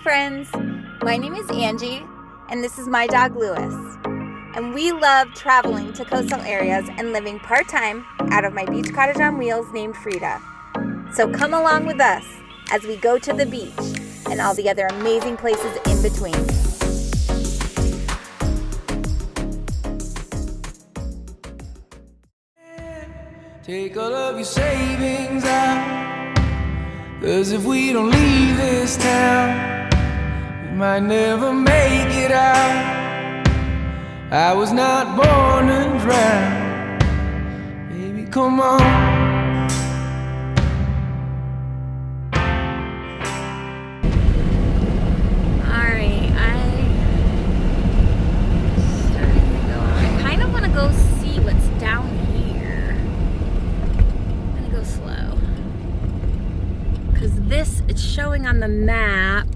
friends, my name is Angie and this is my dog Lewis, and we love traveling to coastal areas and living part-time out of my beach cottage on wheels named Frida. So come along with us as we go to the beach and all the other amazing places in between. Take all of your savings out, 'cause if we don't leave this town, we might never make it out. I was not born to drown. Baby, come on. Alright, I'm starting to go. I kind of want to go see what's down here. I'm going to go slow. Because it's showing on the map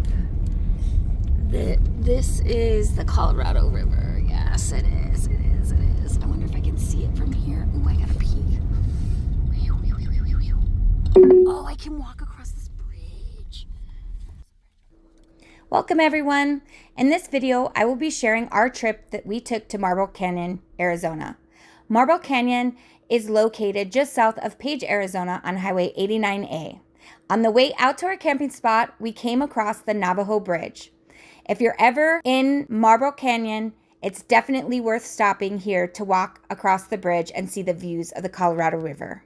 that this is the Colorado River. Yes, it is. It is. It is. I wonder if I can see it from here. Oh, I gotta pee. Oh, I can walk across this bridge. Welcome, everyone. In this video, I will be sharing our trip that we took to Marble Canyon, Arizona. Marble Canyon is located just south of Page, Arizona on Highway 89A. On the way out to our camping spot, we came across the Navajo Bridge. If you're ever in Marble Canyon, it's definitely worth stopping here to walk across the bridge and see the views of the Colorado River.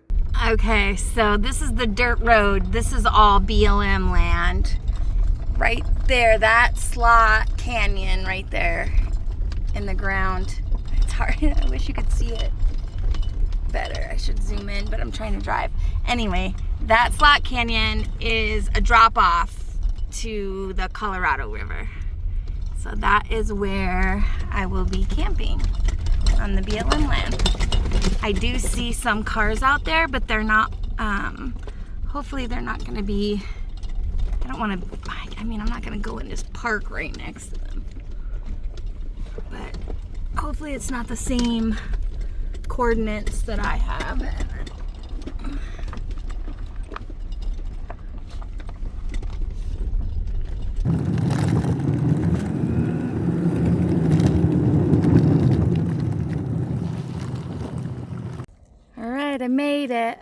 Okay, so this is the dirt road. This is all BLM land. Right there, that slot canyon right there in the ground. It's hard. I wish you could see it better. I should zoom in, but I'm trying to drive. Anyway, that slot canyon is a drop off to the Colorado River. So that is where I will be camping, on the BLM land. I do see some cars out there, but they're not, hopefully they're not gonna be, I don't wanna, I'm not gonna go and just park right next to them. But hopefully it's not the same coordinates that I have. I made it.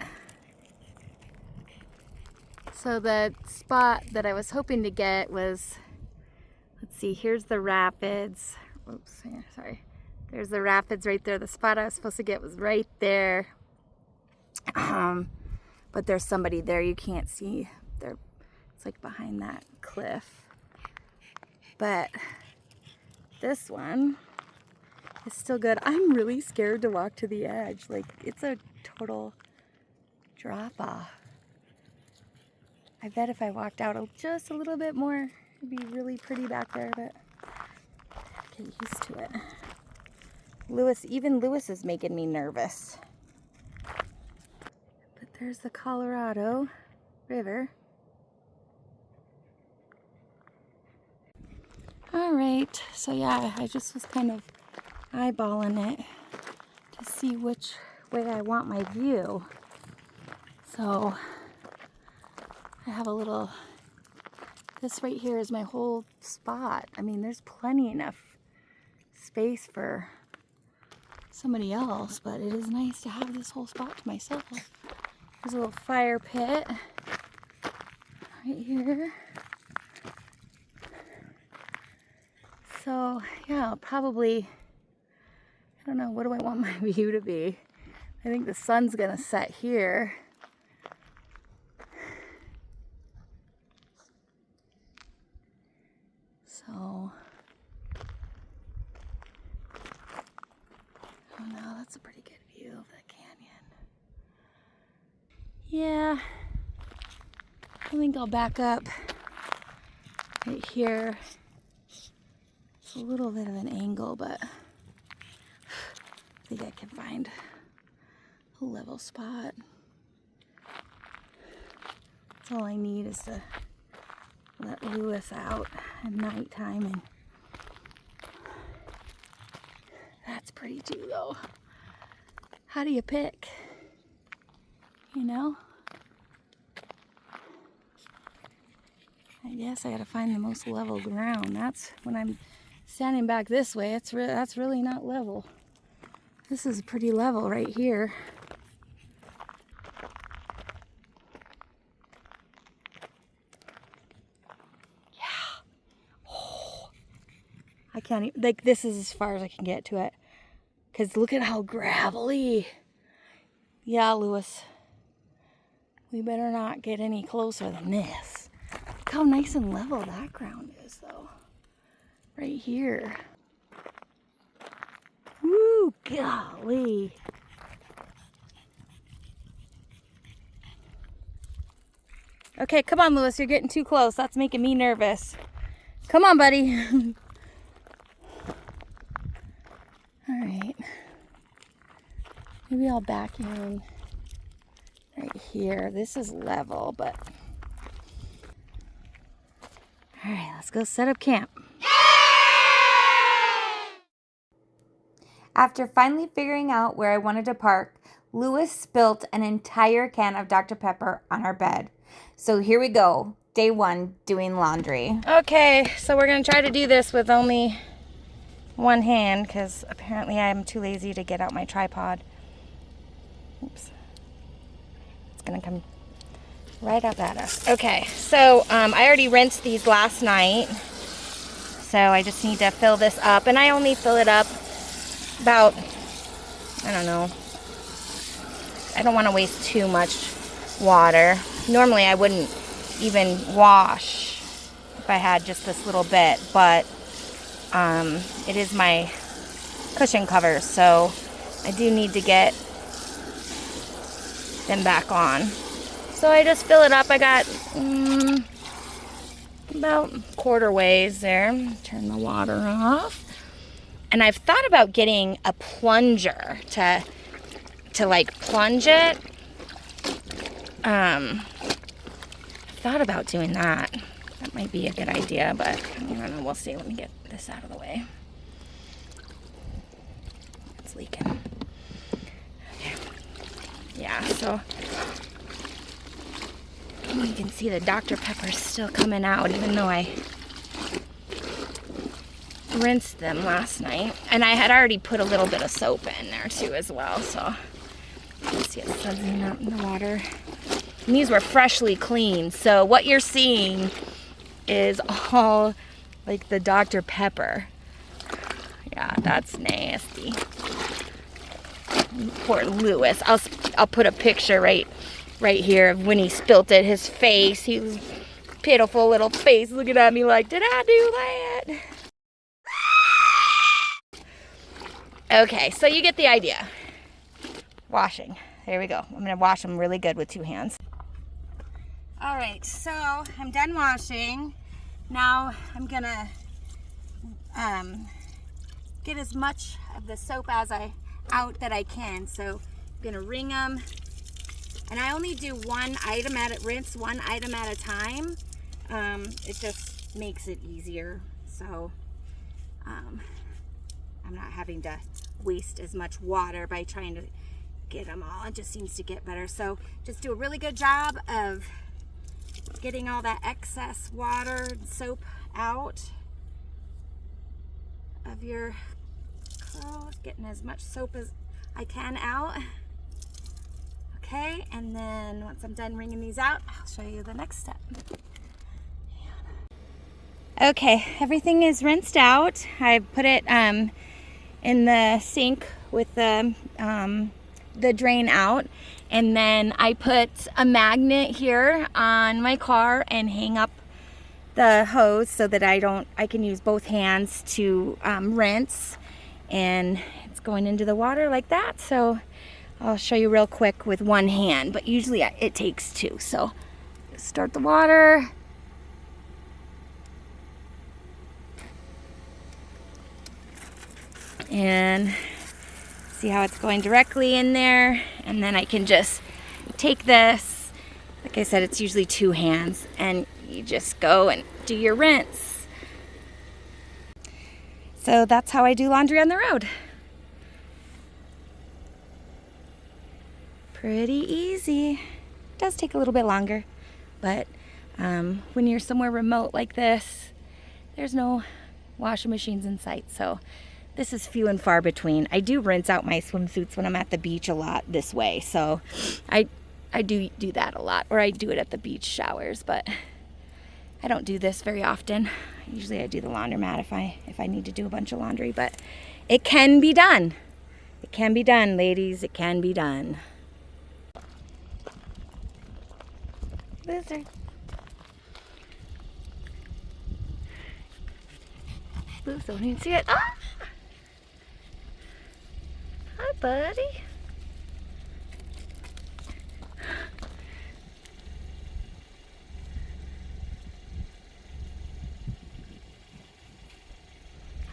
So the spot that I was hoping to get was, let's see, here's the rapids. Oops, sorry. There's the rapids right there. The spot I was supposed to get was right there. But there's somebody there you can't see. It's like behind that cliff. But this one is still good. I'm really scared to walk to the edge. Like, it's a total drop off. I bet if I walked out just a little bit more, it'd be really pretty back there, but I get used to it. Even Lewis is making me nervous. But there's the Colorado River. All right, so yeah, I just was kind of eyeballing it to see which way I want my view. So I have this right here is my whole spot. I mean, there's plenty enough space for somebody else, but it is nice to have this whole spot to myself. There's a little fire pit right here. So yeah, I'll probably, I don't know, what do I want my view to be? I think the sun's gonna set here. So, oh no, that's a pretty good view of the canyon. Yeah, I think I'll back up right here. It's a little bit of an angle, but I think I can find a level spot. That's all I need is to let Lewis out at nighttime, and that's pretty too, though. How do you pick? You know? I guess I gotta find the most level ground. That's when I'm standing back this way. That's really not level. This is pretty level right here. Yeah. Oh. I can't even, like, this is as far as I can get to it. Because look at how gravelly. Yeah, Lewis. We better not get any closer than this. Look how nice and level that ground is, though. Right here. Woo, golly. Okay, come on, Lewis. You're getting too close. That's making me nervous. Come on, buddy. All right. Maybe I'll back in right here. This is level, but... All right, let's go set up camp. After finally figuring out where I wanted to park, Lewis spilt an entire can of Dr. Pepper on our bed. So here we go, day 1, doing laundry. Okay, so we're gonna try to do this with only one hand because apparently I'm too lazy to get out my tripod. Oops. It's gonna come right up at us. Okay, so I already rinsed these last night. So I just need to fill this up, and I only fill it up about, I don't know, I don't want to waste too much water. Normally I wouldn't even wash if I had just this little bit, but it is my cushion covers, so I do need to get them back on. So I just fill it up. I got about quarter ways there. Turn the water off. And I've thought about getting a plunger to like plunge it. I've thought about doing that. That might be a good idea, but I don't know. We'll see. Let me get this out of the way. It's leaking. Okay. Yeah, so you can see the Dr. Pepper's still coming out, even though I rinsed them last night. And I had already put a little bit of soap in there too as well, so you see it sudsing out in the water. And these were freshly cleaned, so what you're seeing is all like the Dr. Pepper. Yeah, that's nasty. Poor Lewis. I'll put a picture right here of when he spilt it. His face, he was pitiful little face looking at me like, did I do that? Okay, so you get the idea. Washing. There we go. I'm gonna wash them really good with 2 hands. All right, so I'm done washing. Now I'm gonna get as much of the soap out that I can. So I'm gonna wring them, and I only do rinse one item at a time. It just makes it easier. So I'm not having to waste as much water by trying to get them all. It just seems to get better. So just do a really good job of getting all that excess water and soap out of your clothes, getting as much soap as I can out. Okay, and then once I'm done wringing these out, I'll show you the next step. Okay, everything is rinsed out. I put it in the sink with the drain out, and then I put a magnet here on my car and hang up the hose so that I can use both hands to rinse, and it's going into the water like that. So I'll show you real quick with one hand, but usually it takes 2. So start the water. And see how it's going directly in there, and then I can just take this, like I said, it's usually 2 hands, and you just go and do your rinse. So that's how I do laundry on the road. Pretty easy. It does take a little bit longer, but When you're somewhere remote like this, there's no washing machines in sight, so this is few and far between. I do rinse out my swimsuits when I'm at the beach a lot this way, so I do that a lot, or I do it at the beach showers, but I don't do this very often. Usually I do the laundromat if I need to do a bunch of laundry, but it can be done. It can be done, ladies. It can be done. Lizard. Luz, don't even see it. Ah! Hi, buddy.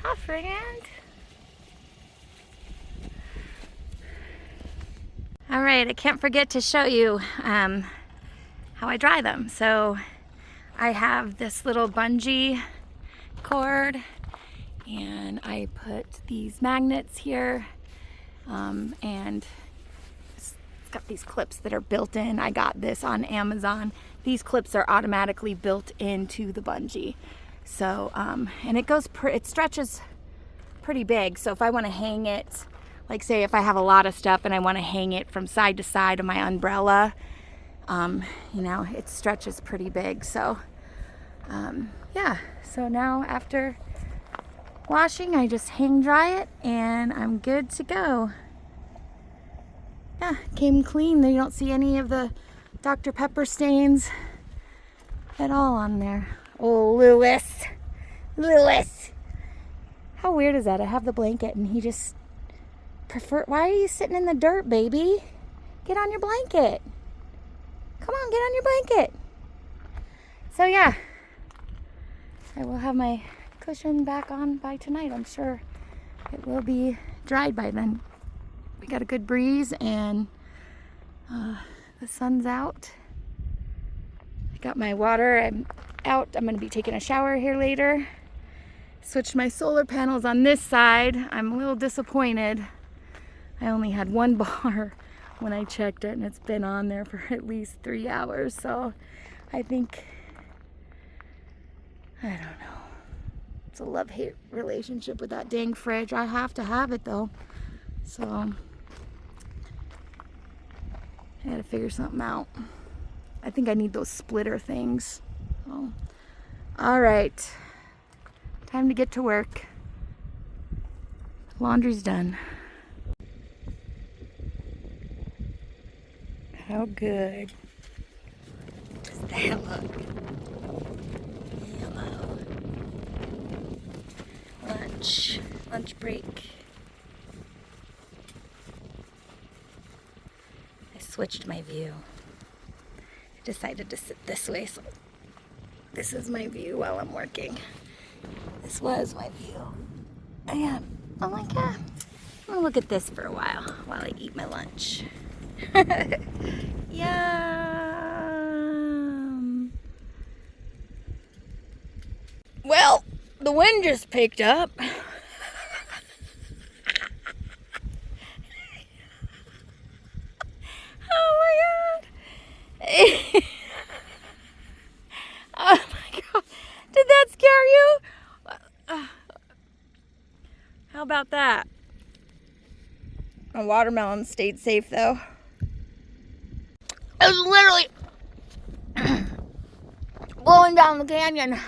Hi, friend. All right, I can't forget to show you how I dry them. So I have this little bungee cord, and I put these magnets here, and it's got these clips that are built in. I got this on Amazon. These clips are automatically built into the bungee. So, and it stretches pretty big. So if I want to hang it, like say if I have a lot of stuff and I want to hang it from side to side of my umbrella, you know, it stretches pretty big. So, yeah. So now after washing, I just hang dry it and I'm good to go. Yeah, came clean. You don't see any of the Dr. Pepper stains at all on there. Oh, Lewis. How weird is that? I have the blanket and he just why are you sitting in the dirt, baby? Get on your blanket. Come on, get on your blanket. So yeah, I will have my cushion back on by tonight. I'm sure it will be dried by then. We got a good breeze and the sun's out. I got my water. I'm out. I'm going to be taking a shower here later. Switched my solar panels on this side. I'm a little disappointed. I only had one bar when I checked it, and it's been on there for at least 3 hours. So I think, I don't know. It's a love-hate relationship with that dang fridge. I have to have it though. So I gotta figure something out. I think I need those splitter things. So, all right. Time to get to work. Laundry's done. How good does that look? Yellow. Lunch break. I switched my view. I decided to sit this way, so this is my view while I'm working. This was my view. And I'm like, I'm gonna look at this for a while I eat my lunch. Yum. Well, the wind just picked up. Oh my God. Oh my God. Did that scare you? How about that? My watermelon stayed safe though. It was literally blowing down the canyon.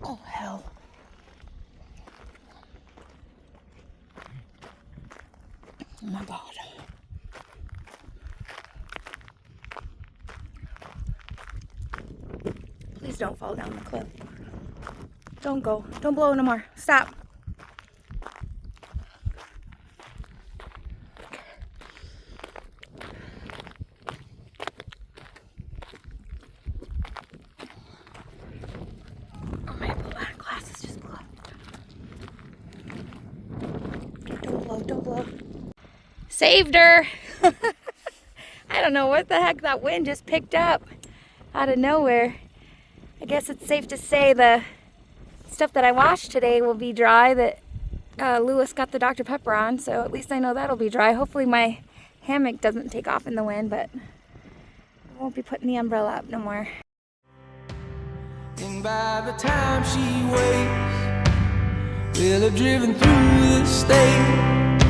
Oh hell. Oh my God. Please don't fall down the cliff. Don't go. Don't blow no more. Stop. Oh, my glasses just blew up. Don't blow. Don't blow. Saved her. I don't know what the heck that wind just picked up out of nowhere. I guess it's safe to say the stuff that I washed today will be dry, that Lewis got the Dr. Pepper on, so at least I know that'll be dry. Hopefully my hammock doesn't take off in the wind, but won't be putting the umbrella up no more. And by the time she wakes, we'll have driven through the state,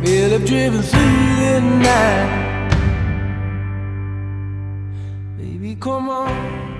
we'll have driven through the night. Baby, come on.